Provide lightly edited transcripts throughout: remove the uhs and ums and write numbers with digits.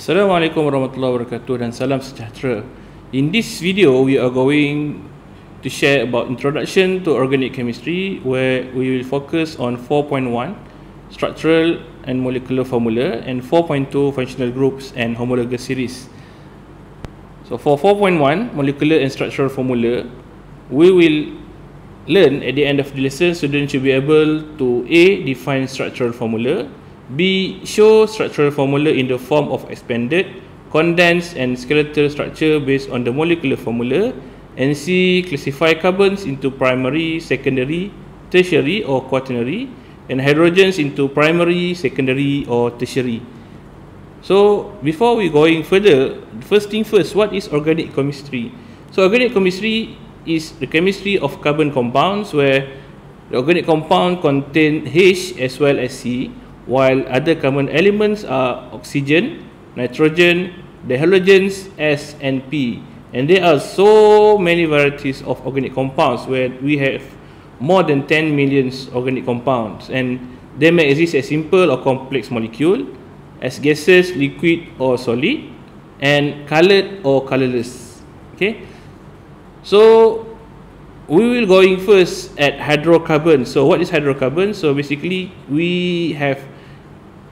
Assalamualaikum warahmatullahi wabarakatuh dan salam sejahtera. In this video, we are going to share about introduction to organic chemistry, where we will focus on 4.1 structural and molecular formula and 4.2 functional groups and homologous series. So for 4.1 molecular and structural formula, we will learn at the end of the lesson, students should be able to A. define structural formula, B. show structural formula in the form of expanded, condensed and skeletal structure based on the molecular formula, and C. classify carbons into primary, secondary, tertiary or quaternary, and hydrogens into primary, secondary or tertiary. So before we going further, first thing first, what is organic chemistry? So organic chemistry is the chemistry of carbon compounds, where the organic compound contain H as well as C, while other common elements are oxygen, nitrogen, the halogens S and P. And there are so many varieties of organic compounds, where we have more than 10 million organic compounds, and they may exist as simple or complex molecule, as gases, liquid or solid, and colored or colorless. Okay, so we will going first at hydrocarbons. So what is hydrocarbons? So basically we have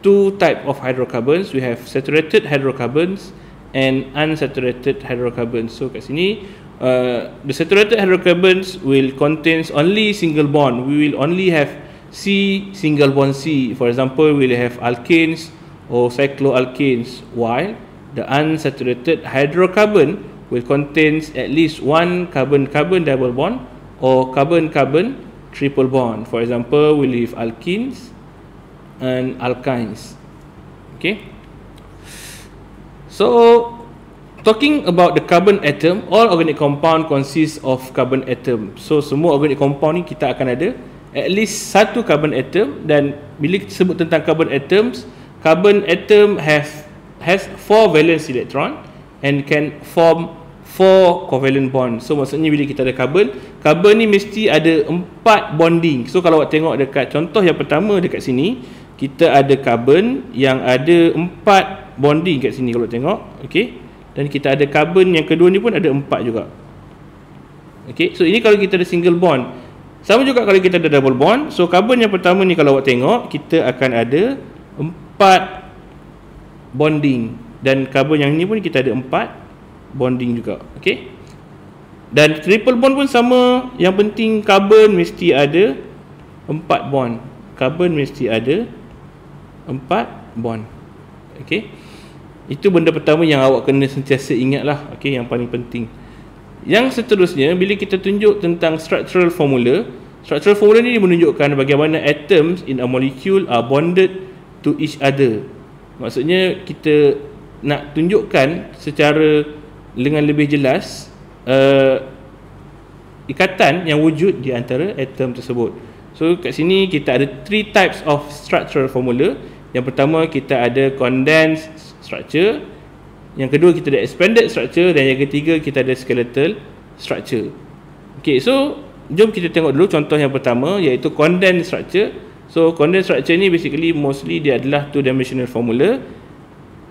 two type of hydrocarbons. We have saturated hydrocarbons and unsaturated hydrocarbons. So kat sini the saturated hydrocarbons will contains only single bond. We will only have C, single bond C. For example, we will have alkanes or cycloalkanes, while the unsaturated hydrocarbon will contains at least one carbon-carbon double bond or carbon-carbon triple bond. For example, we have alkenes and alkynes. Okay, so talking about the carbon atom, all organic compound consists of carbon atom. So semua organic compound ni kita akan ada at least satu carbon atom, dan bila kita sebut tentang carbon atom has 4 valence electron and can form 4 covalent bond. So maksudnya bila kita ada carbon ni mesti ada 4 bonding. So kalau awak tengok dekat contoh yang pertama dekat sini, kita ada carbon yang ada 4 bonding kat sini kalau tengok. Okey, dan kita ada carbon yang kedua ni pun ada 4 juga. Okey, so ini kalau kita ada single bond. Sama juga kalau kita ada double bond. So carbon yang pertama ni kalau awak tengok, kita akan ada 4 bonding, dan carbon yang ni pun kita ada 4 bonding juga. Okey, dan triple bond pun sama. Yang penting carbon mesti ada 4 bond. Carbon mesti ada 4 bond. Okey, itu benda pertama yang awak kena sentiasa ingat lah. Okey, yang paling penting. Yang seterusnya, bila kita tunjuk tentang structural formula ni menunjukkan bagaimana atoms in a molecule are bonded to each other. Maksudnya kita nak tunjukkan secara dengan lebih jelas ikatan yang wujud di antara atom tersebut. So kat sini kita ada 3 types of structural formula. Yang pertama kita ada condensed structure, yang kedua kita ada expanded structure, dan yang ketiga kita ada skeletal structure. Okay, so jom kita tengok dulu contoh yang pertama, iaitu condensed structure. So condensed structure ni basically mostly dia adalah 2-dimensional formula.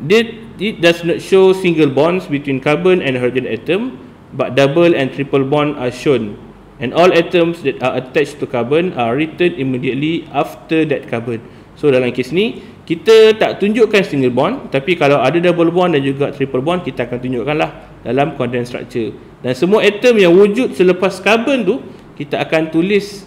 It does not show single bonds between carbon and hydrogen atom, but double and triple bond are shown, and all atoms that are attached to carbon are written immediately after that carbon. So dalam kes ni kita tak tunjukkan single bond, tapi kalau ada double bond dan juga triple bond, kita akan tunjukkan lah dalam condensed structure. Dan semua atom yang wujud selepas carbon tu kita akan tulis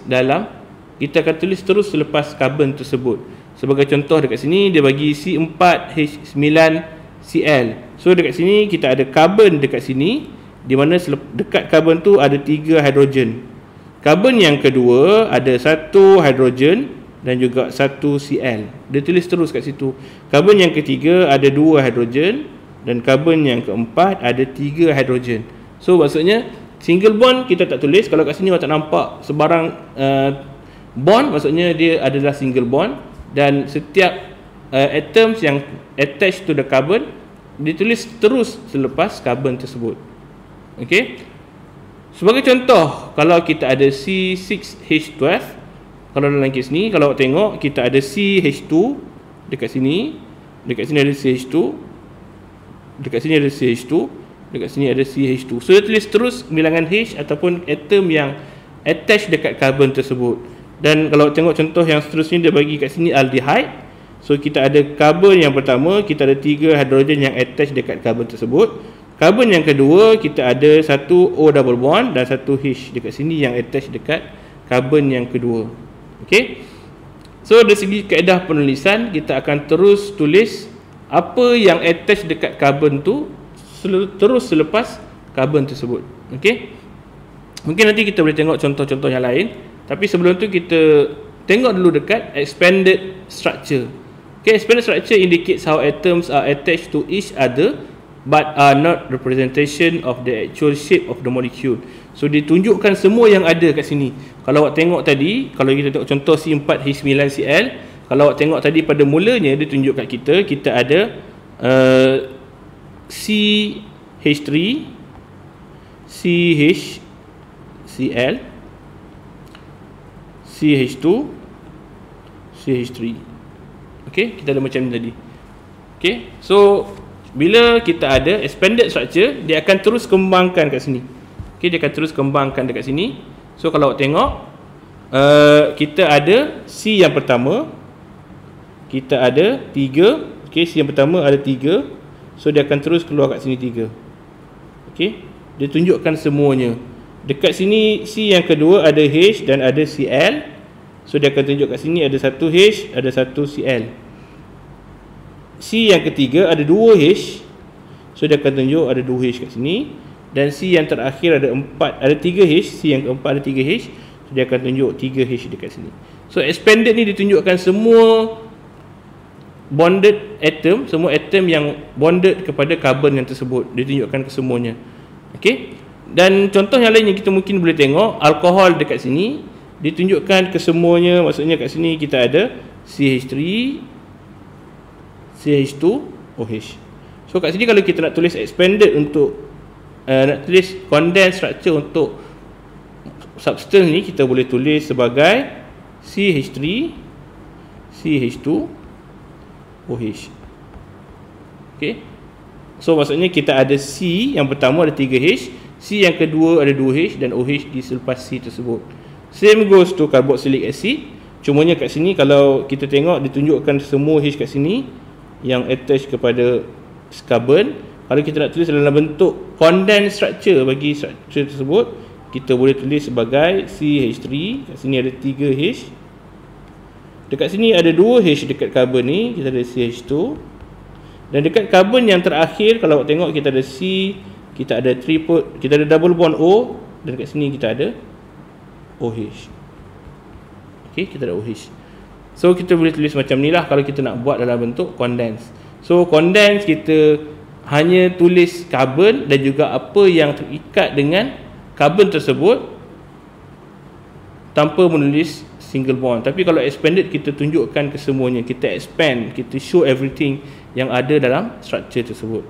terus selepas carbon tersebut. Sebagai contoh dekat sini dia bagi C4H9Cl. So dekat sini kita ada carbon dekat sini, di mana dekat carbon tu ada 3 hidrogen. Carbon yang kedua ada 1 hidrogen dan juga 1 Cl. Dia tulis terus kat situ. Carbon yang ketiga ada 2 hidrogen, dan carbon yang keempat ada 3 hidrogen. So maksudnya single bond kita tak tulis. Kalau kat sini awak tak nampak sebarang bond, maksudnya dia adalah single bond, dan setiap atoms yang attached to the carbon ditulis terus selepas carbon tersebut. Okey, sebagai contoh, kalau kita ada C6H12, kalau dalam kes ni kalau awak tengok kita ada CH2 dekat sini ada CH2, dekat sini ada CH2, dekat sini ada CH2. So dia tulis terus bilangan H ataupun atom yang attach dekat karbon tersebut. Dan kalau tengok contoh yang seterusnya, dia bagi kat sini aldehyde. So kita ada karbon yang pertama, kita ada 3 hidrogen yang attach dekat karbon tersebut. Karbon yang kedua, kita ada satu O double bond dan satu H dekat sini yang attach dekat karbon yang kedua. Okey. So dari segi kaedah penulisan, kita akan terus tulis apa yang attach dekat karbon tu terus selepas karbon tersebut. Okey. Mungkin nanti kita boleh tengok contoh-contoh yang lain, tapi sebelum tu kita tengok dulu dekat expanded structure. Okay, expanded structure indicates how atoms are attached to each other but are not representation of the actual shape of the molecule. So ditunjukkan semua yang ada kat sini. Kalau awak tengok tadi, kalau kita tengok contoh C4H9Cl, kalau awak tengok tadi pada mulanya dia tunjuk kat kita ada CH3, CHCl, CH2, CH3. Okey, kita ada macam ni tadi. Okey, so bila kita ada expanded structure, dia akan terus kembangkan kat sini. Okey, dia akan terus kembangkan dekat sini. So kalau awak tengok, kita ada C yang pertama, kita ada 3. Okey, C yang pertama ada 3. So dia akan terus keluar kat sini 3. Okey, dia tunjukkan semuanya. Dekat sini C yang kedua ada H dan ada Cl. So dia akan tunjuk kat sini ada satu H, ada satu Cl. C yang ketiga ada 2 H. So dia akan tunjuk ada 2 H kat sini. Dan C yang terakhir ada 3 H. C yang keempat ada 3 H. So dia akan tunjuk 3 H dekat sini. So expanded ni ditunjukkan semua bonded atom, semua atom yang bonded kepada karbon yang tersebut, ditunjukkan ke semuanya. Okey. Dan contoh yang lain yang kita mungkin boleh tengok, alkohol dekat sini ditunjukkan ke semuanya. Maksudnya kat sini kita ada CH3, CH2, OH. So kat sini kalau kita nak tulis expanded untuk nak tulis condensed structure untuk substance ni, kita boleh tulis sebagai CH3, CH2, OH. Okey. So maksudnya kita ada C yang pertama ada 3H, C yang kedua ada 2H dan OH di selepas C tersebut. Same goes to carboxylic acid. Cumanya kat sini kalau kita tengok ditunjukkan semua H kat sini yang attach kepada karbon. Kalau kita nak tulis dalam bentuk condensed structure bagi structure tersebut, kita boleh tulis sebagai CH3. Kat sini ada 3H. Dekat sini ada 2H dekat karbon ni, kita ada CH2. Dan dekat karbon yang terakhir, kalau awak tengok kita ada C, kita ada double bond O, dan dekat sini kita ada OH. Okey, kita ada OH. So kita boleh tulis macam ni lah kalau kita nak buat dalam bentuk condense. So condense kita hanya tulis karbon dan juga apa yang terikat dengan karbon tersebut tanpa menulis single bond. Tapi kalau expanded, kita tunjukkan ke semuanya, kita expand, kita show everything yang ada dalam structure tersebut.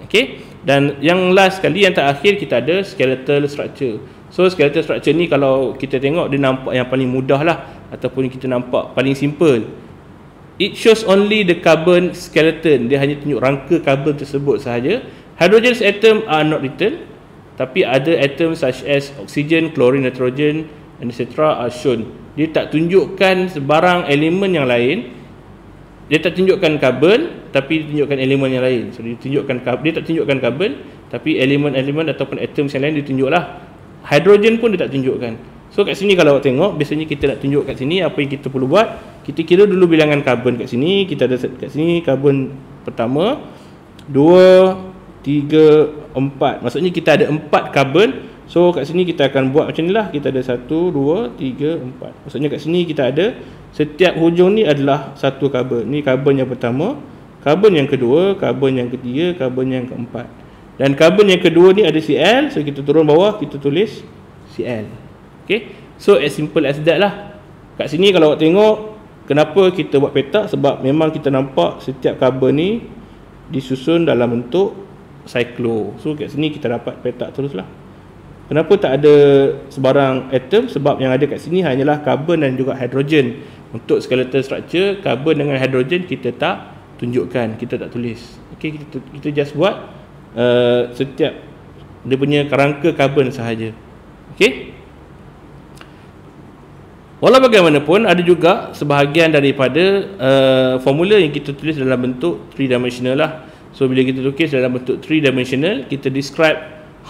Okey. Dan yang last sekali, yang terakhir, kita ada skeletal structure. So skeletal structure ni kalau kita tengok dia nampak yang paling mudah lah, ataupun kita nampak paling simple. It shows only the carbon skeleton. Dia hanya tunjuk rangka karbon tersebut sahaja. Hydrogen atom are not written, tapi other atoms such as oxygen, chlorine, nitrogen and etc. are shown. Dia tak tunjukkan sebarang elemen yang lain. Dia tak tunjukkan karbon, tapi tunjukkan elemen yang lain. So dia tak tunjukkan karbon, tapi elemen-elemen ataupun atoms yang lain ditunjuklah. Hidrogen pun dia tak tunjukkan. So kat sini kalau awak tengok, biasanya kita nak tunjuk kat sini apa yang kita perlu buat. Kita kira dulu bilangan karbon kat sini. Kita ada kat sini karbon pertama 2, 3, 4. Maksudnya kita ada 4 karbon. So kat sini kita akan buat macam ni lah. Kita ada 1, 2, 3, 4. Maksudnya kat sini kita ada setiap hujung ni adalah satu karbon. Ni karbon yang pertama, karbon yang kedua, karbon yang ketiga, karbon yang keempat. Dan karbon yang kedua ni ada Cl. So kita turun bawah, kita tulis Cl. Okay. So as simple as that lah. Kat sini kalau awak tengok, kenapa kita buat petak? Sebab memang kita nampak setiap karbon ni disusun dalam bentuk cyclo. So kat sini kita dapat petak terus lah. Kenapa tak ada sebarang atom? Sebab yang ada kat sini hanyalah karbon dan juga hidrogen. Untuk skeletal structure, karbon dengan hidrogen kita tak tunjukkan, kita tak tulis. Okey, kita just buat setiap dia punya kerangka karbon sahaja. Okey. Walau bagaimanapun, ada juga sebahagian daripada formula yang kita tulis dalam bentuk 3-dimensional lah. So bila kita tulis dalam bentuk 3-dimensional, kita describe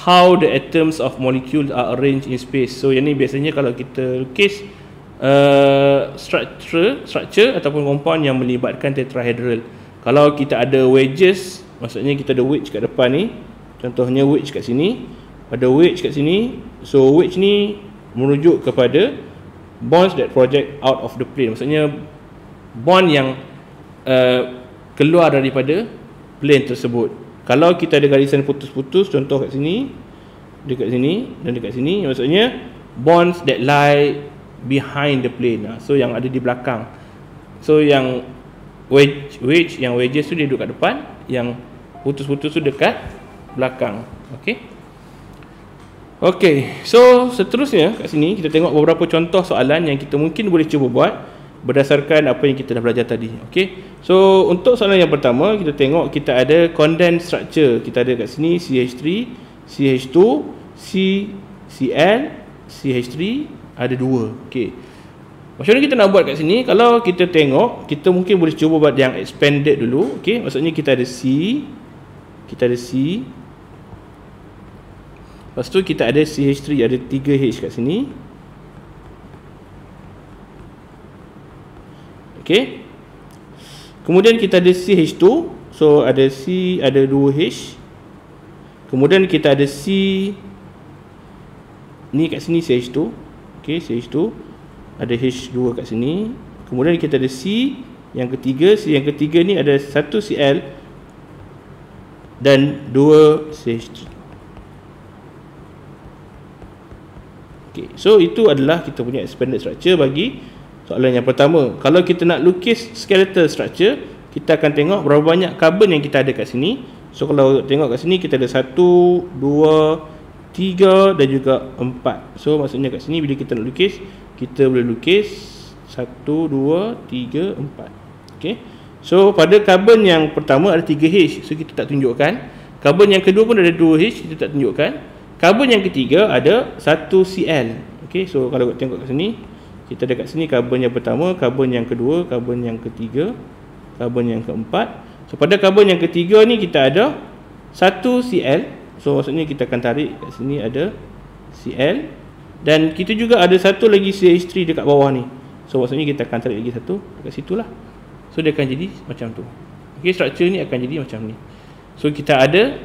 how the atoms of molecules are arranged in space. So yang ni biasanya kalau kita lukis structure ataupun compound yang melibatkan tetrahedral. Kalau kita ada wedges, maksudnya kita ada wedge kat depan ni. Contohnya wedge kat sini, ada wedge kat sini. So wedge ni merujuk kepada bonds that project out of the plane. Maksudnya bond yang keluar daripada plane tersebut. Kalau kita ada garisan putus-putus, contoh kat sini, dekat sini dan dekat sini, maksudnya bonds that lie behind the plane. So yang ada di belakang. So yang wedge yang wedges tu dia duduk kat depan, yang putus-putus tu dekat belakang. Okey. Okey, so seterusnya kat sini kita tengok beberapa contoh soalan yang kita mungkin boleh cuba buat berdasarkan apa yang kita dah belajar tadi. Okey. So untuk soalan yang pertama, kita tengok kita ada condensed structure. Kita ada kat sini CH3, CH2, CCl, CH3, ada 2. Okey. Macam mana kita nak buat kat sini? Kalau kita tengok, kita mungkin boleh cuba buat yang expanded dulu. Okey, maksudnya kita ada C, lepas tu kita ada CH3, ada 3H kat sini. Okey. Kemudian kita ada CH2, so ada C, ada 2H. Kemudian kita ada C ni kat sini CH2. Okey, CH2, ada H2 kat sini. Kemudian kita ada C yang ketiga. C yang ketiga ni ada 1 Cl dan 2 CH3. Okay, so itu adalah kita punya expanded structure bagi soalan yang pertama. Kalau kita nak lukis skeletal structure, kita akan tengok berapa banyak karbon yang kita ada kat sini. So kalau tengok kat sini kita ada 1, 2, 3 dan juga 4. So maksudnya kat sini bila kita nak lukis, kita boleh lukis 1, 2, 3, 4. Okay. So pada karbon yang pertama ada 3H, so kita tak tunjukkan. Karbon yang kedua pun ada 2H, kita tak tunjukkan. Karbon yang ketiga ada 1Cl. Okey, so kalau tengok kat sini, kita ada kat sini karbon yang pertama, karbon yang kedua, karbon yang ketiga, karbon yang keempat. So pada karbon yang ketiga ni kita ada 1Cl. So maksudnya kita akan tarik kat sini ada Cl, dan kita juga ada satu lagi CH3 dekat bawah ni. So maksudnya kita akan tarik lagi satu dekat situlah. So dia akan jadi macam tu. Okey, structure ni akan jadi macam ni. So kita ada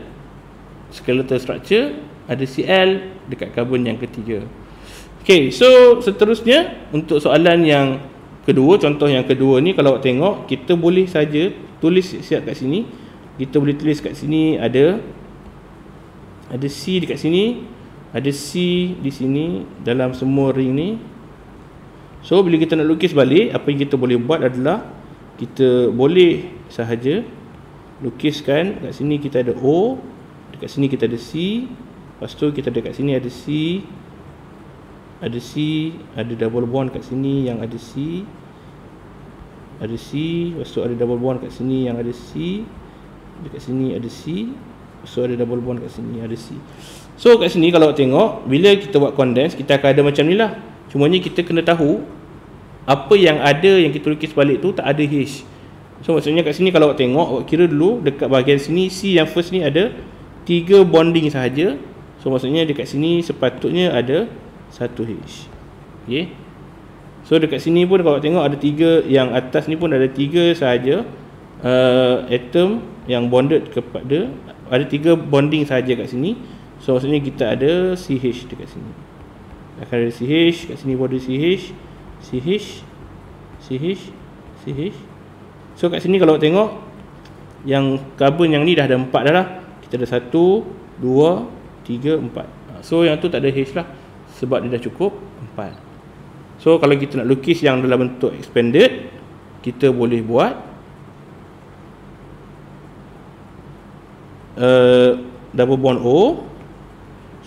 skeletal structure, ada Cl dekat karbon yang ketiga. Okey, so seterusnya untuk soalan yang kedua, contoh yang kedua ni kalau awak tengok, kita boleh saja tulis siap kat sini. Kita boleh tulis kat sini ada C dekat sini, ada C di sini dalam semua ring ni. So bila kita nak lukis balik, apa yang kita boleh buat adalah kita boleh sahaja lukiskan kat sini kita ada O, dekat sini kita ada C. Lepas tu kita dekat sini ada C, ada double bond kat sini yang ada C, ada C. Lepas tu ada double bond kat sini yang ada C, dekat sini ada C. Lepas tu ada double bond kat sini ada C. So kat sini kalau tengok, bila kita buat condense, kita akan ada macam ni lah. Cumanya kita kena tahu apa yang ada yang kita lukis balik tu tak ada H. So maksudnya kat sini kalau awak tengok, awak kira dulu dekat bahagian sini C yang first ni ada 3 bonding sahaja. So maksudnya dekat sini sepatutnya ada 1H. Okay. So dekat sini pun kalau tengok ada 3, yang atas ni pun ada 3 sahaja atom yang bonded kepada, ada 3 bonding sahaja kat sini. So maksudnya kita ada CH dekat sini. Akan ada CH kat sini pun ada CH, CH, CH, CH. So kat sini kalau tengok yang karbon yang ni dah ada 4 dah lah. Kita ada 1, 2, 3, 4. So yang tu tak ada H lah, sebab dia dah cukup 4. So kalau kita nak lukis yang dalam bentuk expanded, kita boleh buat double bond O.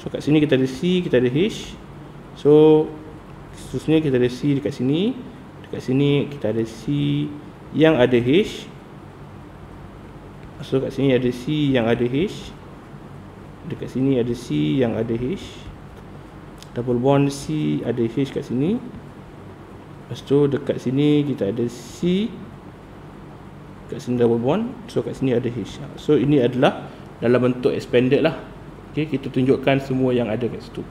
So kat sini kita ada C, kita ada H. So seterusnya kita ada C dekat sini. Dekat sini kita ada C yang ada H. So kat sini ada C yang ada H, dekat sini ada C yang ada H, double bond C ada H kat sini. Lepas tu dekat sini kita ada C, kat sini double bond, so kat sini ada H. So ini adalah dalam bentuk expanded lah. Okay, kita tunjukkan semua yang ada kat situ.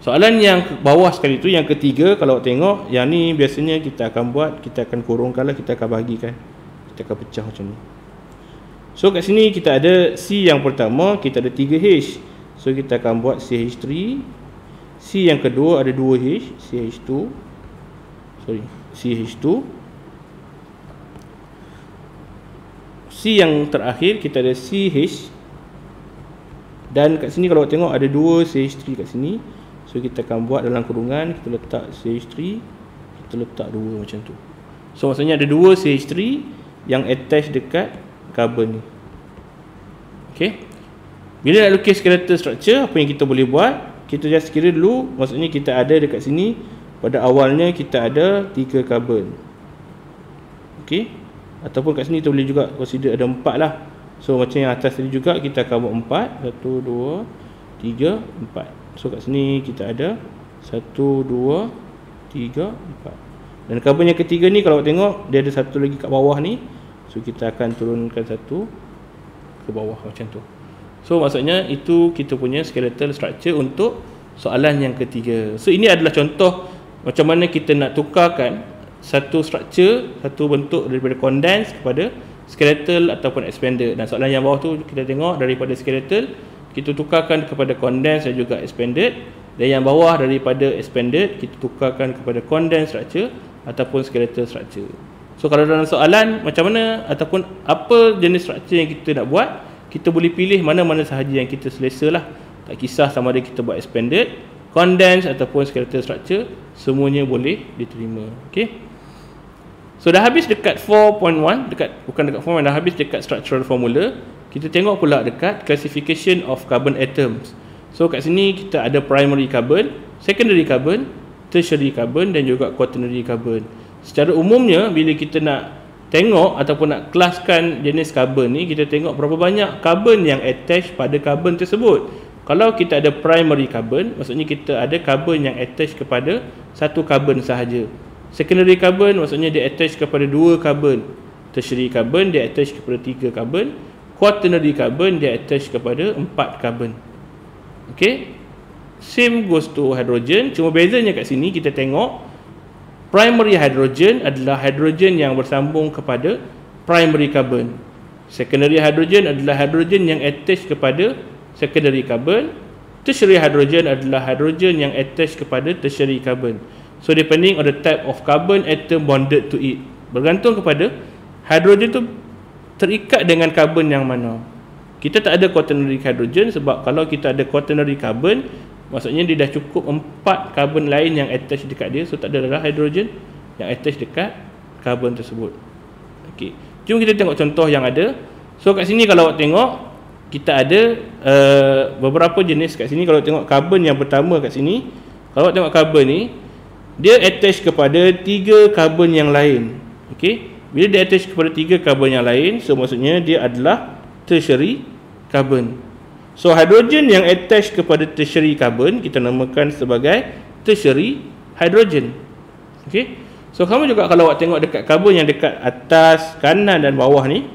Soalan yang bawah sekali tu, yang ketiga, kalau tengok yang ni biasanya kita akan buat, kita akan kurungkan lah, kita akan bagikan, kita akan pecah macam ni. So kat sini kita ada C yang pertama, kita ada 3H. So kita akan buat CH3. C yang kedua ada 2H, CH2. C yang terakhir kita ada CH. Dan kat sini kalau tengok ada 2 CH3 kat sini. So kita akan buat dalam kurungan, kita letak CH3, kita letak 2 macam tu. So maksudnya ada 2 CH3 yang attach dekat carbon ni. Okay. Bila nak lukis skeletal structure, apa yang kita boleh buat, kita just kira dulu. Maksudnya kita ada dekat sini, pada awalnya kita ada 3 carbon. Okay. Ataupun kat sini kita boleh juga consider ada 4 lah. So macam yang atas tadi juga, kita akan buat 4. 1, 2, 3, 4. So kat sini kita ada 1, 2, 3, 4. Dan carbon yang ketiga ni kalau tengok, dia ada satu lagi kat bawah ni. So kita akan turunkan satu ke bawah macam tu. So maksudnya itu kita punya skeletal structure untuk soalan yang ketiga. So ini adalah contoh macam mana kita nak tukarkan satu structure, satu bentuk daripada condensed kepada skeletal ataupun expanded. Dan soalan yang bawah tu kita tengok daripada skeletal kita tukarkan kepada condensed dan juga expanded, dan yang bawah daripada expanded kita tukarkan kepada condensed structure ataupun skeletal structure. So kalau dalam soalan macam mana ataupun apa jenis structure yang kita nak buat, kita boleh pilih mana-mana sahaja yang kita selesa lah. Tak kisah sama ada kita buat expanded, condensed ataupun skeletal structure, semuanya boleh diterima. Okay. So dah habis dekat 4.1, bukan dekat 4.1, dah habis dekat structural formula. Kita tengok pula dekat classification of carbon atoms. So kat sini kita ada primary carbon, secondary carbon, tertiary carbon dan juga quaternary carbon. Secara umumnya bila kita nak tengok ataupun nak kelaskan jenis karbon ni, kita tengok berapa banyak karbon yang attach pada karbon tersebut. Kalau kita ada primary carbon, maksudnya kita ada karbon yang attach kepada satu karbon sahaja. Secondary carbon maksudnya dia attach kepada 2 karbon. Tertiary carbon dia attach kepada 3 karbon. Quaternary carbon dia attach kepada 4 karbon. Okay. Same goes to hydrogen. Cuma bezanya kat sini kita tengok primary hydrogen adalah hydrogen yang bersambung kepada primary carbon. Secondary hydrogen adalah hydrogen yang attach kepada secondary carbon. Tertiary hydrogen adalah hydrogen yang attach kepada tertiary carbon. So depending on the type of carbon atom bonded to it, bergantung kepada hydrogen tu terikat dengan carbon yang mana. Kita tak ada quaternary hydrogen sebab kalau kita ada quaternary carbon, maksudnya dia dah cukup 4 karbon lain yang attach dekat dia. So tak ada dah hydrogen yang attach dekat karbon tersebut. Okey. Jom kita tengok contoh yang ada. So kat sini kalau tengok kita ada beberapa jenis kat sini. Kalau tengok karbon yang pertama kat sini, kalau tengok karbon ni dia attach kepada 3 karbon yang lain. Okey. Bila dia attach kepada 3 karbon yang lain, so maksudnya dia adalah tertiary carbon. So hydrogen yang attach kepada tertiary carbon kita namakan sebagai tertiary hydrogen. Okey. So kamu juga kalau awak tengok dekat karbon yang dekat atas, kanan dan bawah ni,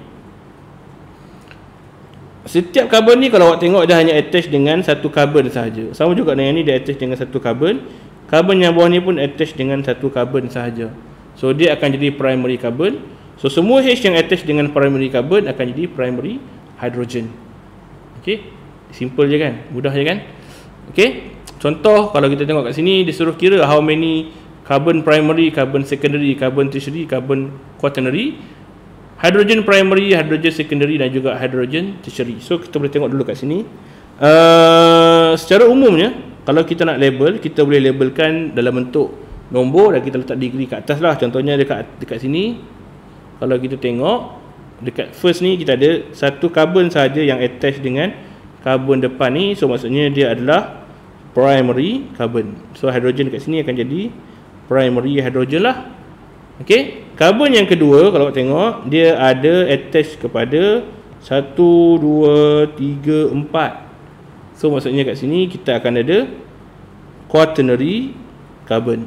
setiap karbon ni kalau awak tengok dia hanya attach dengan satu karbon sahaja. Sama juga dengan ni, dia attach dengan satu karbon. Karbon yang bawah ni pun attach dengan satu karbon sahaja. So dia akan jadi primary carbon. So semua H yang attach dengan primary carbon akan jadi primary hydrogen. Okey. Simple je kan? Mudah je kan? Okey. Contoh kalau kita tengok kat sini, dia suruh kira how many carbon primary, carbon secondary, carbon tertiary, carbon quaternary, hydrogen primary, hydrogen secondary dan juga hydrogen tertiary. So kita boleh tengok dulu kat sini. Secara umumnya kalau kita nak label, kita boleh labelkan dalam bentuk nombor dan kita letak degree kat atas lah. Contohnya dekat sini, kalau kita tengok dekat first ni kita ada satu karbon sahaja yang attach dengan karbon depan ni. So maksudnya dia adalah primary carbon. So hydrogen kat sini akan jadi primary hydrogen lah. Okey, karbon yang kedua kalau tengok dia ada attach kepada 1 2 3 4. So maksudnya kat sini kita akan ada quaternary carbon.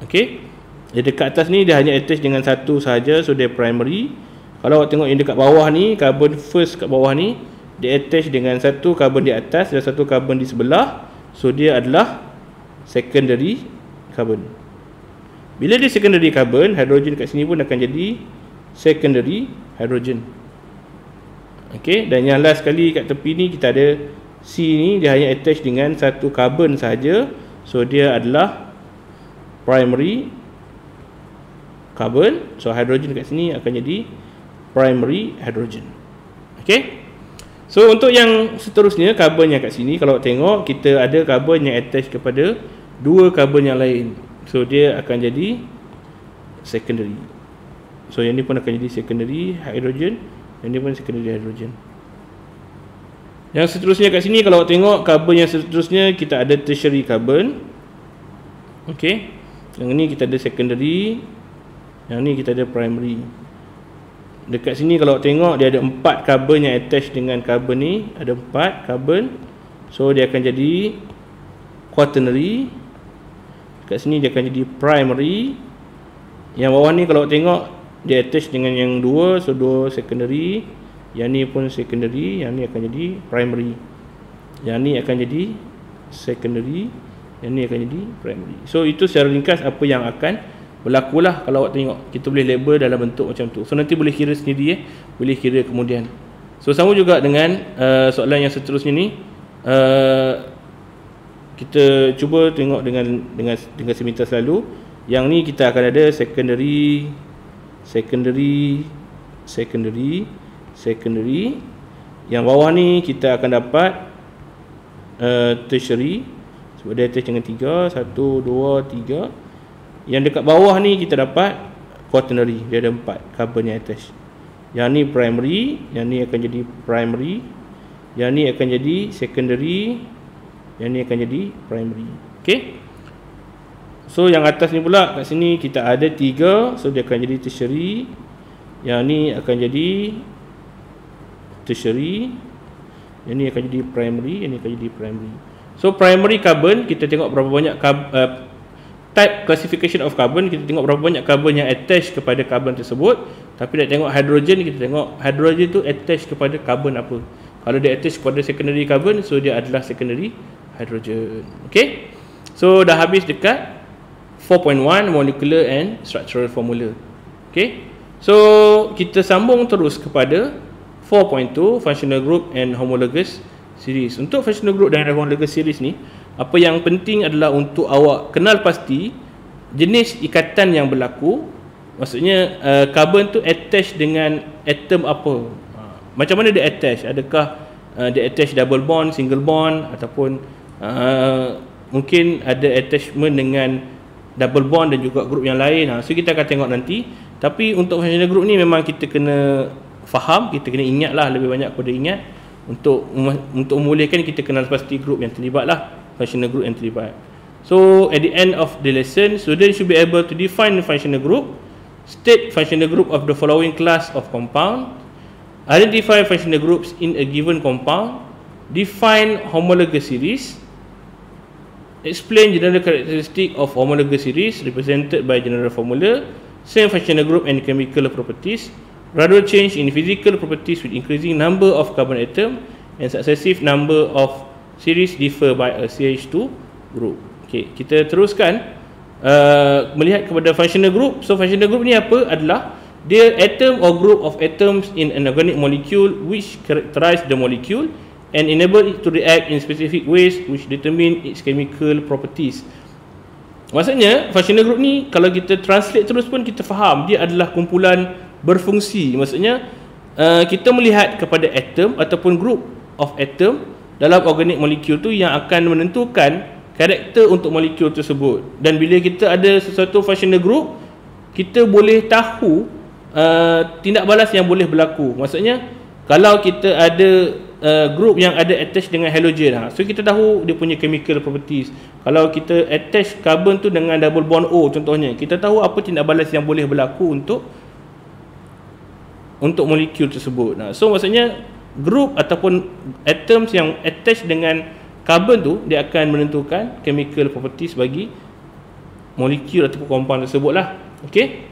Okey. Dia dekat atas ni dia hanya attach dengan satu sahaja, so dia primary. Kalau awak tengok yang dekat bawah ni, carbon first kat bawah ni, dia attach dengan satu carbon di atas dan satu carbon di sebelah, so dia adalah secondary carbon. Bila dia secondary carbon, hidrogen kat sini pun akan jadi secondary hydrogen. Okey, dan yang last sekali kat tepi ni kita ada C ni, dia hanya attach dengan satu carbon sahaja, so dia adalah primary carbon. So hydrogen kat sini akan jadi primary hydrogen. Okey. So untuk yang seterusnya, karbon yang kat sini kalau tengok kita ada karbon yang attach kepada dua karbon yang lain. So dia akan jadi secondary. So yang ni pun akan jadi secondary hydrogen, yang ni pun secondary hydrogen. Yang seterusnya kat sini kalau tengok karbon yang seterusnya kita ada tertiary carbon. Okey. Yang ni kita ada secondary, yang ni kita ada primary. Dekat sini kalau tengok dia ada 4 karbon yang attach dengan karbon ni, ada 4 karbon. So dia akan jadi quaternary. Dekat sini dia akan jadi primary. Yang bawah ni kalau tengok dia attach dengan yang 2, so 2 secondary. Yang ni pun secondary, yang ni akan jadi primary. Yang ni akan jadi secondary, yang ni akan jadi primary. So itu secara ringkas apa yang akan berlakulah kalau awak tengok. Kita boleh label dalam bentuk macam tu. So nanti boleh kira sendiri boleh kira kemudian. So sama juga dengan soalan yang seterusnya ni. Kita cuba tengok dengan seminta selalu. Yang ni kita akan ada secondary, secondary. Yang bawah ni kita akan dapat tertiary, sebab dia attach dengan 3, 1 2 3. Yang dekat bawah ni kita dapat quaternary, dia ada 4 carbon yang attach. Yang ni primary, yang ni akan jadi primary, yang ni akan jadi secondary, yang ni akan jadi primary. Okey. So yang atas ni pula kat sini kita ada 3, so dia akan jadi tertiary. Yang ni akan jadi tertiary, yang ni akan jadi primary, yang ni akan jadi primary. So primary carbon kita tengok berapa banyak type classification of carbon, kita tengok berapa banyak carbon yang attach kepada carbon tersebut. Tapi nak tengok hydrogen, kita tengok hydrogen tu attach kepada carbon apa. Kalau dia attach kepada secondary carbon, so dia adalah secondary hydrogen. Okay, so dah habis dekat 4.1 molecular and structural formula. Okay, so kita sambung terus kepada 4.2 functional group and homologous series. Untuk functional group dan homologous series ni, apa yang penting adalah untuk awak kenal pasti jenis ikatan yang berlaku. Maksudnya carbon tu attach dengan atom apa. Macam mana dia attach? Adakah dia attach double bond, single bond, ataupun mungkin ada attachment dengan double bond dan juga grup yang lain. So kita akan tengok nanti. Tapi untuk functional group ni memang kita kena faham, kita kena ingat lah, lebih banyak pada ingat. Untuk memulihkan kita kenal pasti grup yang terlibat lah, functional group yang terlibat. So at the end of the lesson, students should be able to define the functional group, state functional group of the following class of compound, identify functional groups in a given compound, define homologous series, explain general characteristic of homologous series represented by general formula, same functional group and chemical properties, gradual change in physical properties with increasing number of carbon atom, and successive number of series differ by a CH2 group. Okay, kita teruskan melihat kepada functional group. So functional group ni apa? Adalah dia atom or group of atoms in an organic molecule which characterize the molecule and enable it to react in specific ways which determine its chemical properties. Maksudnya functional group ni kalau kita translate terus pun kita faham dia adalah kumpulan berfungsi. Maksudnya kita melihat kepada atom ataupun group of atom dalam organic molecule tu yang akan menentukan karakter untuk molekul tersebut. Dan bila kita ada sesuatu functional group, kita boleh tahu tindak balas yang boleh berlaku. Maksudnya kalau kita ada group yang ada attach dengan halogen. So kita tahu dia punya chemical properties. Kalau kita attach carbon tu dengan double bond O contohnya, kita tahu apa tindak balas yang boleh berlaku untuk molekul tersebut. So maksudnya group ataupun atoms yang attach dengan carbon tu, dia akan menentukan chemical properties bagi molekul ataupun compound tersebut lah. Okay.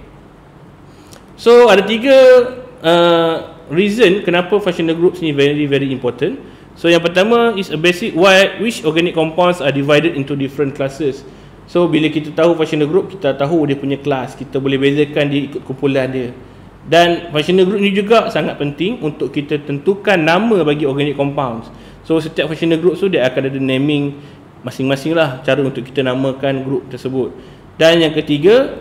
So ada 3 reason kenapa functional groups ni very important. So yang pertama is a basic which organic compounds are divided into different classes. So bila kita tahu functional group, kita tahu dia punya kelas, kita boleh bezakan dia ikut kumpulan dia. Dan functional group ni juga sangat penting untuk kita tentukan nama bagi organic compounds. So setiap functional group tu dia akan ada naming masing-masing lah, cara untuk kita namakan group tersebut. Dan yang ketiga,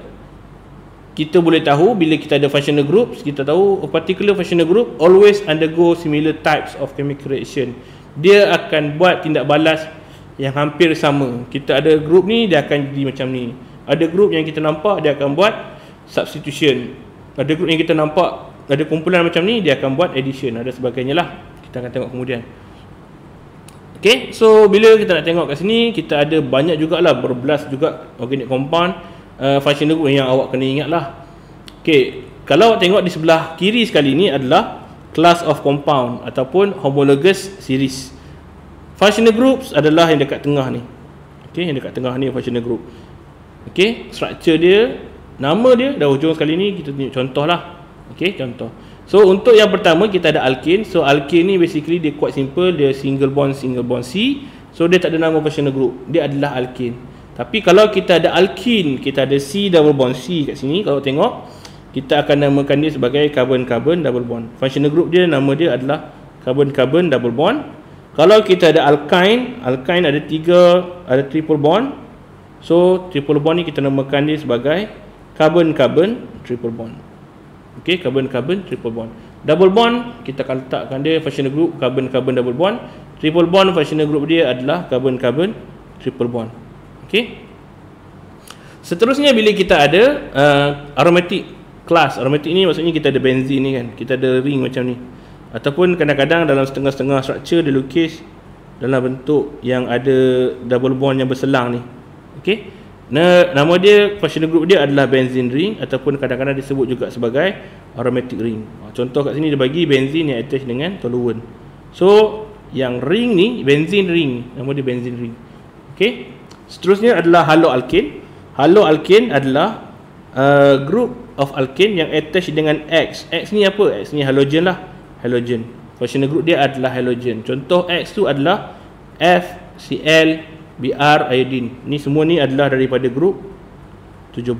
kita boleh tahu bila kita ada functional groups, kita tahu a particular functional group always undergo similar types of chemical reaction. Dia akan buat tindak balas yang hampir sama. Kita ada group ni, dia akan jadi macam ni. Ada group yang kita nampak, dia akan buat substitution. Ada group yang kita nampak, ada kumpulan macam ni, dia akan buat addition, ada sebagainya lah. Kita akan tengok kemudian. Okay, so bila kita nak tengok kat sini, kita ada banyak jugalah, berbelas juga organic compound. Functional group yang awak kena ingat lah. Okay, kalau awak tengok di sebelah kiri sekali ni adalah class of compound ataupun homologous series. Functional groups adalah yang dekat tengah ni. Okay, yang dekat tengah ni functional group. Okay, structure dia, nama dia dah hujung sekali ni, kita tunjuk contoh lah. Okay, contoh. So untuk yang pertama kita ada alkane. So alkane ni basically dia quite simple, dia single bond C. So dia tak ada nama functional group, dia adalah alkane. Tapi kalau kita ada alkene, kita ada C double bond C kat sini, kalau tengok, kita akan namakan dia sebagai carbon-carbon double bond. Functional group dia, nama dia adalah carbon-carbon double bond. Kalau kita ada alkyne ada triple bond. So triple bond ni kita namakan dia sebagai carbon-carbon triple bond. Okay, carbon-carbon triple bond. Double bond, kita akan letakkan dia functional group carbon-carbon double bond. Triple bond, functional group dia adalah carbon-carbon triple bond. Okay. Seterusnya bila kita ada aromatic class. Aromatic ni maksudnya kita ada benzene ni kan, kita ada ring macam ni. Ataupun kadang-kadang dalam setengah-setengah structure dia lukis dalam bentuk yang ada double bond yang berselang ni. Okay. Nama dia, functional group dia adalah benzene ring, ataupun kadang-kadang disebut juga sebagai aromatic ring. Contoh kat sini dia bagi benzene yang attach dengan toluene. So yang ring ni benzene ring, nama dia benzene ring. Okay. Seterusnya adalah haloalkane. Haloalkane adalah group of alkane yang attach dengan X. X ni apa? X ni halogen lah. Halogen. Functional group dia adalah halogen. Contoh X tu adalah FCl, Br, iodine. Ni semua ni adalah daripada group 17.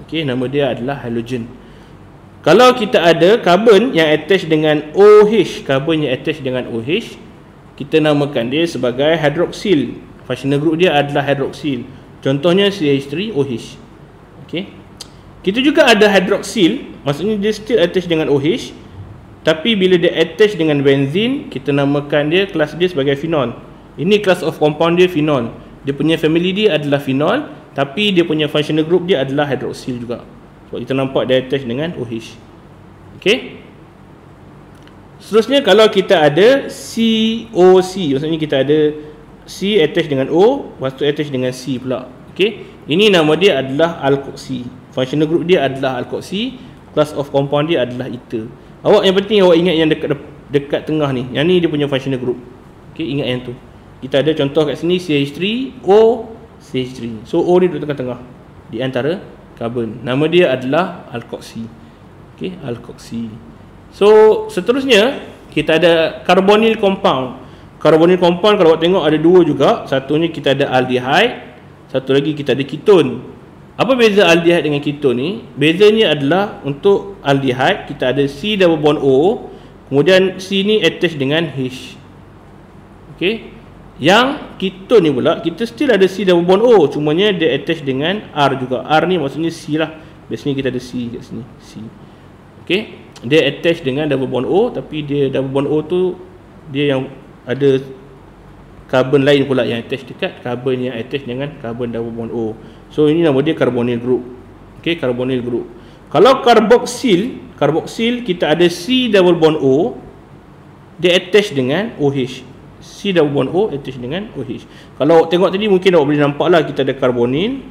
Okey, nama dia adalah halogen. Kalau kita ada karbon yang attach dengan OH, karbon yang attach dengan OH, kita namakan dia sebagai hydroxyl. Functional group dia adalah hydroxyl. Contohnya CH3OH. Okey. Kita juga ada hydroxyl, maksudnya dia still attach dengan OH, tapi bila dia attach dengan benzene, kita namakan dia, kelas dia sebagai phenol. Ini class of compound dia phenol. Dia punya family dia adalah phenol, tapi dia punya functional group dia adalah hydroxyl juga. Sebab kita nampak dia attach dengan OH. Okey. Seterusnya kalau kita ada COC, maksudnya kita ada C attach dengan O, lepas tu attach dengan C pula. Okey. Ini nama dia adalah alkoxy. Functional group dia adalah alkoxy, class of compound dia adalah ether. Awak yang penting awak ingat yang dekat tengah ni. Yang ni dia punya functional group. Okey, ingat yang tu. Kita ada contoh kat sini CH3O, CH3. So O ni duduk tengah-tengah di antara karbon. Nama dia adalah alkoxy. Okey, alkoxy. So seterusnya kita ada carbonyl compound. Carbonyl compound kalau awak tengok ada dua juga. Satunya kita ada aldehyde, satu lagi kita ada keton. Apa beza aldehyde dengan keton ni? Bezanya adalah untuk aldehyde kita ada C double bond O, kemudian C ni attach dengan H. Okey. Yang keton ni pula kita still ada C double bond O, cumanya dia attach dengan R juga. R ni maksudnya C lah. Biasanya kita ada C kat sini, C. Okey. Dia attach dengan double bond O, tapi dia double bond O tu dia yang ada karbon lain pula yang attach dekat karbon yang attach dengan karbon double bond O. So ini nama dia carbonyl group. Okey, carbonyl group. Kalau carboxyl kita ada C double bond O. dia attach dengan OH. C double bond O attach dengan OH. Kalau awak tengok tadi mungkin awak boleh nampak lah, kita ada karbonil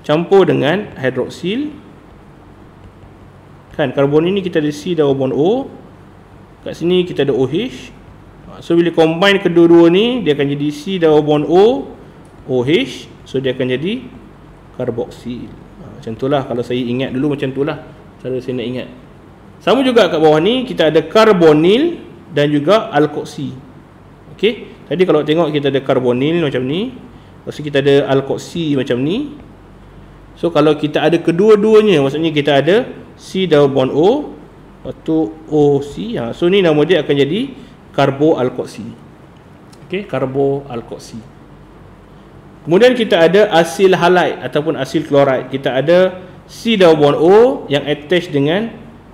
campur dengan hidroksil. Kan karbonil ni kita ada C double bond O, kat sini kita ada OH. So bila combine kedua-dua ni, dia akan jadi C double bond O OH. So dia akan jadi karboksil. Macam tu lah, kalau saya ingat dulu macam tu lah cara saya nak ingat. Sama juga kat bawah ni kita ada karbonil dan juga alkoksi. Okey, tadi kalau tengok kita ada karbonil macam ni, lepas tu kita ada alkoksi macam ni. So kalau kita ada kedua-duanya, maksudnya kita ada C double bond O, lepas tu OC. So ni nama dia akan jadi karboalkoksi. Okey, karboalkoksi. Kemudian kita ada asil halide ataupun asil klorid. Kita ada C double bond O yang attach dengan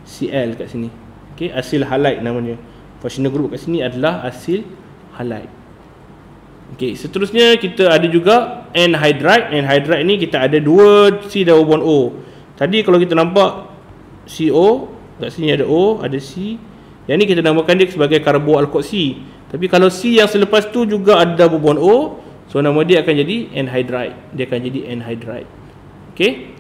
Cl kat sini. Okey, asil halide namanya. Functional group kat sini adalah asil halide. Okey, seterusnya kita ada juga anhydride. Anhydride ni kita ada dua C double bond O. Tadi kalau kita nampak CO, kat sini ada O, ada C. Yang ni kita namakan dia sebagai karboalkoksi. Tapi kalau C yang selepas tu juga ada double bond O, so nama dia akan jadi anhydride. Dia akan jadi anhydride. Okey.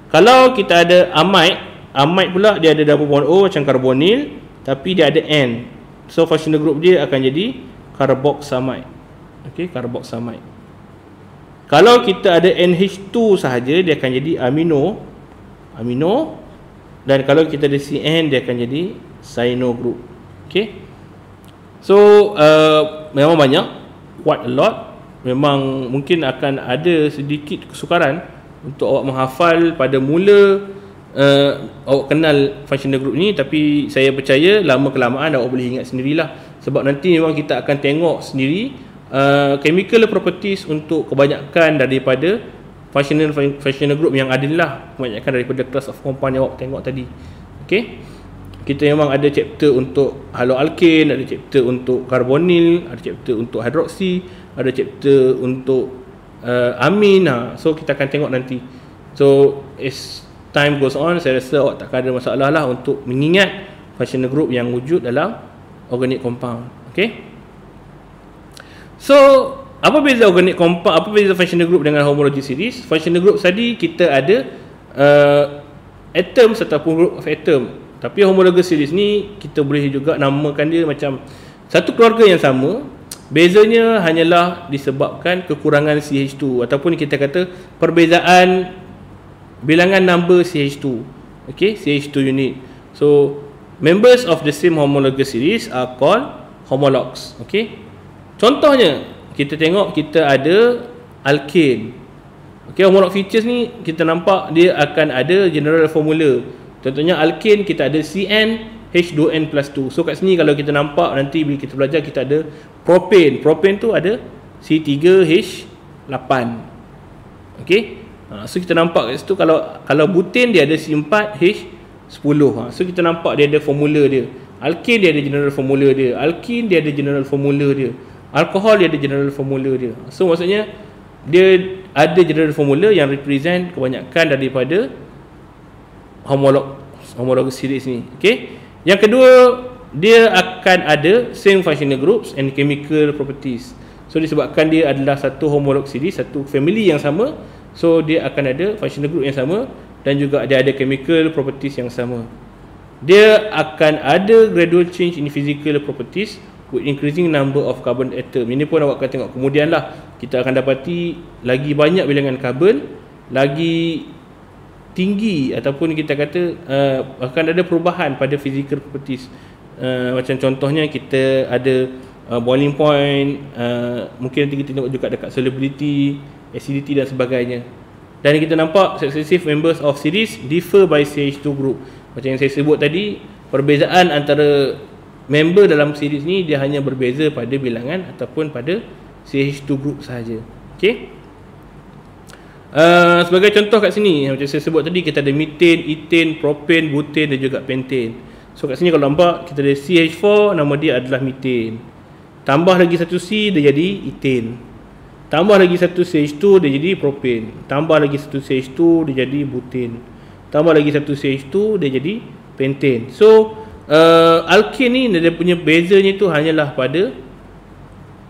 Kalau kita ada amide, amide pula dia ada double bond O macam karbonil, tapi dia ada N. So functional group dia akan jadi carboxamide. Okey, carboxamide. Kalau kita ada NH2 sahaja, dia akan jadi amino. Dan kalau kita ada CN, dia akan jadi cyano group. Okey. So memang banyak, quite a lot. Memang mungkin akan ada sedikit kesukaran untuk awak menghafal pada mula awak kenal functional group ni, tapi saya percaya lama kelamaan awak boleh ingat sendirilah. Sebab nanti memang kita akan tengok sendiri chemical properties untuk kebanyakan daripada functional group yang ada lah, kebanyakan daripada class of compound yang awak tengok tadi. Okey, kita memang ada chapter untuk haloalkane, ada chapter untuk karbonil, ada chapter untuk hidroksi, ada chapter untuk amin. So kita akan tengok nanti. So as time goes on, saya rasa awak takkan ada masalah lah untuk mengingat functional group yang wujud dalam organic compound. Okey, so apa beza organic compound, apa beza functional group dengan homology series? Functional group tadi kita ada atoms ataupun group of atom. Tapi homologous series ni kita boleh juga namakan dia macam satu keluarga yang sama. Bezanya hanyalah disebabkan kekurangan CH2 ataupun kita kata perbezaan bilangan number CH2. Okey, CH2 unit. So members of the same homologous series are called homologs. Okey, contohnya kita tengok kita ada alkane. Okey, homolog features ni kita nampak dia akan ada general formula. Contohnya alkane kita ada CN H2N plus 2. So kat sini kalau kita nampak nanti bila kita belajar, kita ada propane. Propane tu ada C3H8. Okey, so kita nampak kat situ kalau butane dia ada C4H10. So kita nampak dia ada formula dia. Alkane dia ada general formula dia. Alkene dia ada general formula dia. Alkohol dia ada general formula dia. So maksudnya dia ada general formula yang represent kebanyakan daripada homologous series ni. Okey, yang kedua, dia akan ada same functional groups and chemical properties. So disebabkan dia adalah satu homolog series, satu family yang sama, so dia akan ada functional group yang sama dan juga dia ada chemical properties yang sama. Dia akan ada gradual change in physical properties with increasing number of carbon atom. Ini pun awak akan tengok kemudian lah. Kita akan dapati lagi banyak bilangan karbon, lagi tinggi ataupun kita kata akan ada perubahan pada physical properties. Macam contohnya kita ada boiling point, mungkin nanti kita tengok juga dekat solubility, acidity dan sebagainya. Dan kita nampak successive members of series differ by CH2 group. Macam yang saya sebut tadi, perbezaan antara member dalam series ni dia hanya berbeza pada bilangan ataupun pada CH2 group sahaja. Okey, sebagai contoh kat sini macam saya sebut tadi, kita ada methane, ethane, propane, butane dan juga pentane. So kat sini kalau nampak kita ada CH4, nama dia adalah methane. Tambah lagi satu C, dia jadi ethane. Tambah lagi satu CH2, dia jadi propane. Tambah lagi satu CH2, dia jadi butane. Tambah lagi satu CH2, dia jadi pentane. So Alkane ni dia punya bezanya tu hanyalah pada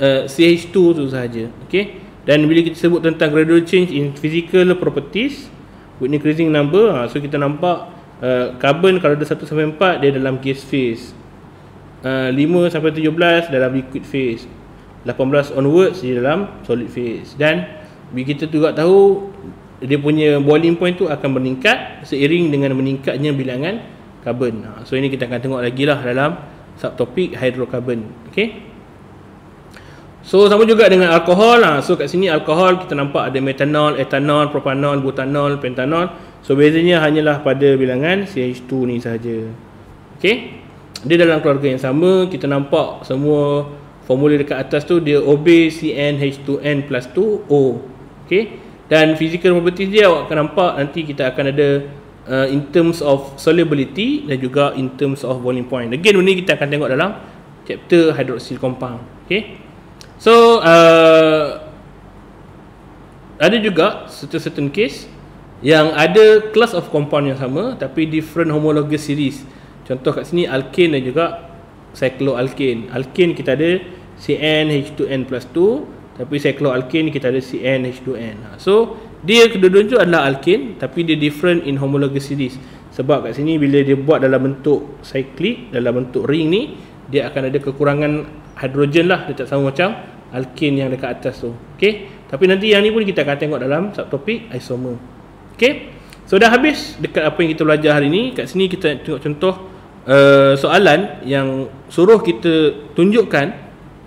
CH2 tu sahaja. Okay, dan bila kita sebut tentang gradual change in physical properties with increasing number, so kita nampak carbon kalau ada 1 sampai 4 dia dalam gas phase, 5 sampai 17 dalam liquid phase, 18 onwards dia dalam solid phase. Dan kita juga tahu dia punya boiling point tu akan meningkat seiring dengan meningkatnya bilangan karbon. So ini kita akan tengok lagi lah dalam subtopik hydrocarbon. Okay, so sama juga dengan alkohol. So kat sini alkohol kita nampak ada metanol, etanol, propanol, butanol, pentanol. So bezanya hanyalah pada bilangan CH2 ni sahaja. Okay, dia dalam keluarga yang sama. Kita nampak semua formula dekat atas tu dia obey CnH2n plus 2O. Okay, dan physical properties dia awak akan nampak nanti kita akan ada in terms of solubility dan juga in terms of boiling point. Again, ini kita akan tengok dalam chapter hydroxyl compound. Okay, so ada juga certain case yang ada class of compound yang sama tapi different homologous series. Contoh kat sini alkane dan juga cycloalkane. Alkane kita ada CnH2n plus 2, tapi cycloalkane kita ada CnH2n. So dia kedua-dua tu adalah alkane tapi dia different in homologous series. Sebab kat sini bila dia buat dalam bentuk cyclic, dalam bentuk ring ni, dia akan ada kekurangan hidrogen lah, dia tak sama macam alkane yang dekat atas tu. Okay, tapi nanti yang ni pun kita akan tengok dalam subtopik isomer. Okay, so dah habis dekat apa yang kita belajar hari ni. Kat sini kita tengok contoh soalan yang suruh kita tunjukkan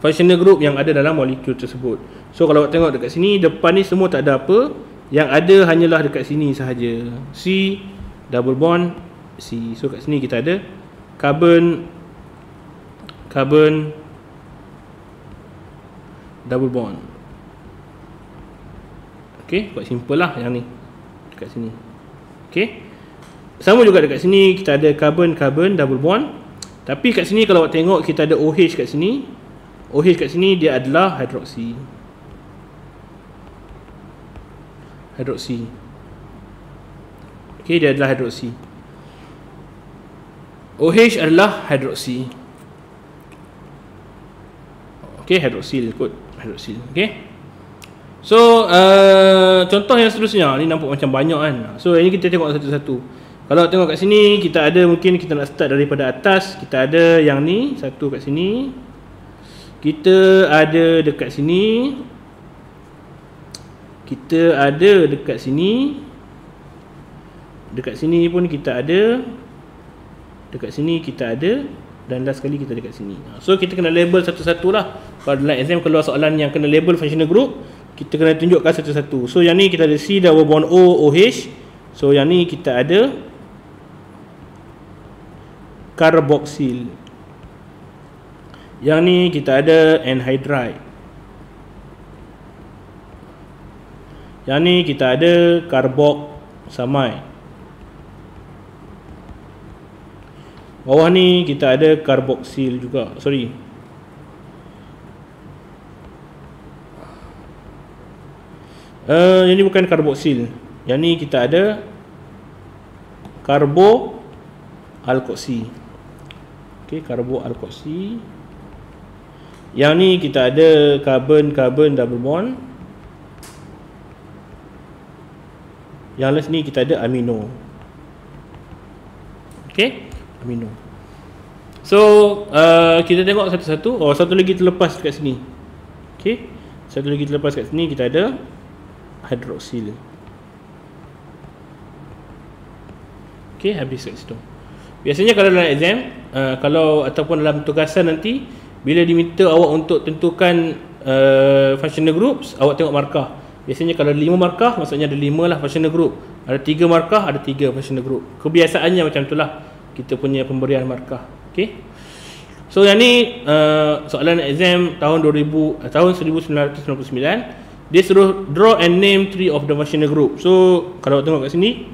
functional group yang ada dalam molekul tersebut. So kalau awak tengok dekat sini, depan ni semua tak ada apa, yang ada hanyalah dekat sini sahaja. C double bond C. So kat sini kita ada carbon double bond. Okay, quite simple lah yang ni dekat sini. Okay, sama juga dekat sini kita ada carbon double bond. Tapi kat sini kalau awak tengok kita ada OH kat sini. OH kat sini dia adalah hidroksi. Okay, dia adalah hidroksi. OH adalah hidroksi. Okay, hidroksil kot, hidroksil. Okay, so contoh yang seterusnya ni nampak macam banyak kan. So ini kita tengok satu-satu. Kalau tengok kat sini kita ada, mungkin kita nak start daripada atas. Kita ada yang ni satu kat sini, kita ada dekat sini, kita ada dekat sini, dekat sini pun kita ada, dekat sini kita ada, dan last sekali kita dekat sini. So kita kena label satu-satu lah. Kalau dalam exam keluar soalan yang kena label functional group, kita kena tunjukkan satu-satu. So yang ni kita ada C double bond O OH. So yang ni kita ada carboxyl. Yang ni kita ada anhydride. Yang ni kita ada carboxamide. Bawah ni kita ada carboxyl juga. Sorry. Yang ni bukan carboxyl. Yang ni kita ada carboalkoxy. Okey, carboalkoxy. Yang ni kita ada carbon double bond. Yang last ni kita ada amino. Okey, amino. So kita tengok satu-satu. Oh, satu lagi terlepas kat sini. Okey, satu lagi terlepas kat sini kita ada hidroksil. Okey, habis kat situ. Biasanya kalau dalam exam, kalau ataupun dalam tugasan nanti, bila diminta awak untuk tentukan functional groups, awak tengok markah. Biasanya kalau 5 markah, maksudnya ada 5 lah functional group. Ada 3 markah, ada 3 functional group. Kebiasaannya macam itulah kita punya pemberian markah. Okey. So yang ni soalan exam tahun 1999. Dia suruh draw and name 3 of the functional group. So kalau awak tengok kat sini,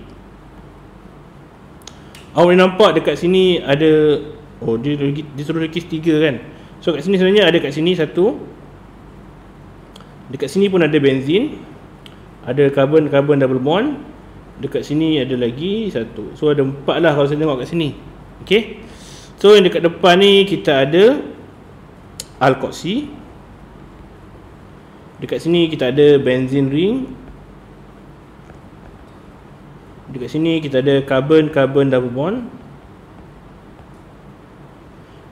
awak boleh nampak dekat sini ada, oh dia suruh lukis 3 kan. So kat sini sebenarnya ada kat sini satu, dekat sini pun ada benzin, ada carbon double bond, dekat sini ada lagi satu. So ada 4 lah kalau saya tengok kat sini. Okey. So yang dekat depan ni kita ada alkoxy. Dekat sini kita ada benzene ring. Dekat sini kita ada carbon-carbon double bond.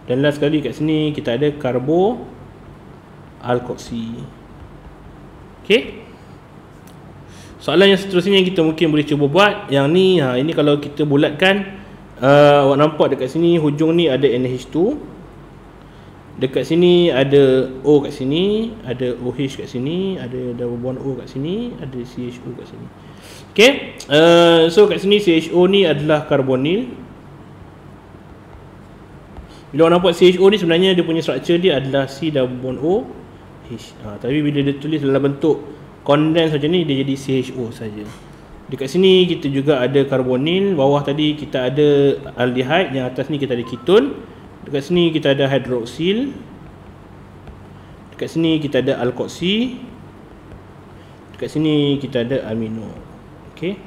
Dan last sekali kat sini kita ada carbo alkoxy. Okey. Soalan yang seterusnya kita mungkin boleh cuba buat. Yang ni, ini kalau kita bulatkan, awak nampak dekat sini hujung ni ada NH2. Dekat sini ada O kat sini, ada OH kat sini, ada double bond O kat sini, ada CHO kat sini. Okey. So kat sini CHO ni adalah karbonil. Bila orang nampak CHO ni sebenarnya dia punya structure dia adalah C double bond O H. Tapi bila dia tulis dalam bentuk condense macam ni, dia jadi CHO saja. Dekat sini kita juga ada karbonil. Bawah tadi kita ada aldehyde, yang atas ni kita ada keton. Dekat sini kita ada hydroxyl. Dekat sini kita ada alkoxy. Dekat sini kita ada amino. Okey.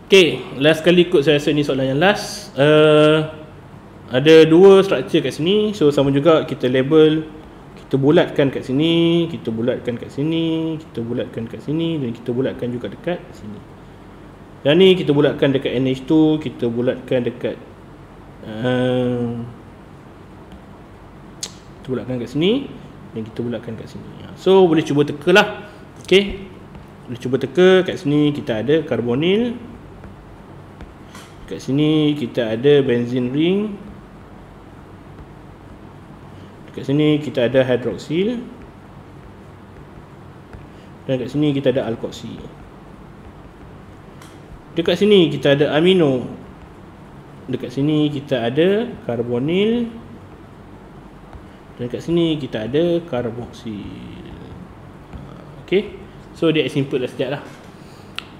Okey, last kali kot saya rasa ni soalan yang last. Ada dua structure kat sini. So sama juga kita label, kita bulatkan kat sini, kita bulatkan kat sini, kita bulatkan kat sini, dan kita bulatkan juga dekat sini. Dan ni kita bulatkan dekat NH2, kita bulatkan dekat kita bulatkan kat sini, dan kita bulatkan kat sini. So boleh cuba teka lah. Okey, boleh cuba teka. Kat sini kita ada karbonil, kat sini kita ada benzene ring, dekat sini kita ada hydroxyl, dan dekat sini kita ada alkoxy. Dekat sini kita ada amino. Dekat sini kita ada karbonil, dan dekat sini kita ada karboksil. Okey. So dia simple lah sekejap lah.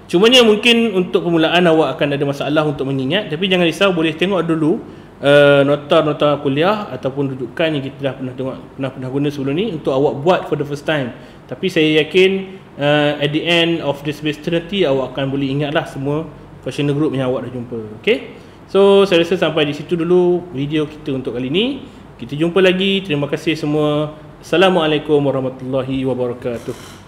Cumanya mungkin untuk permulaan awak akan ada masalah untuk mengingat, tapi jangan risau, boleh tengok dulu nota-nota kuliah ataupun rujukan yang kita dah pernah tengok, pernah guna sebelum ni untuk awak buat for the first time. Tapi saya yakin at the end of the semester nanti awak akan boleh ingatlah semua questionnaire group yang awak dah jumpa. Okey. So saya rasa sampai di situ dulu video kita untuk kali ni. Kita jumpa lagi. Terima kasih semua. Assalamualaikum warahmatullahi wabarakatuh.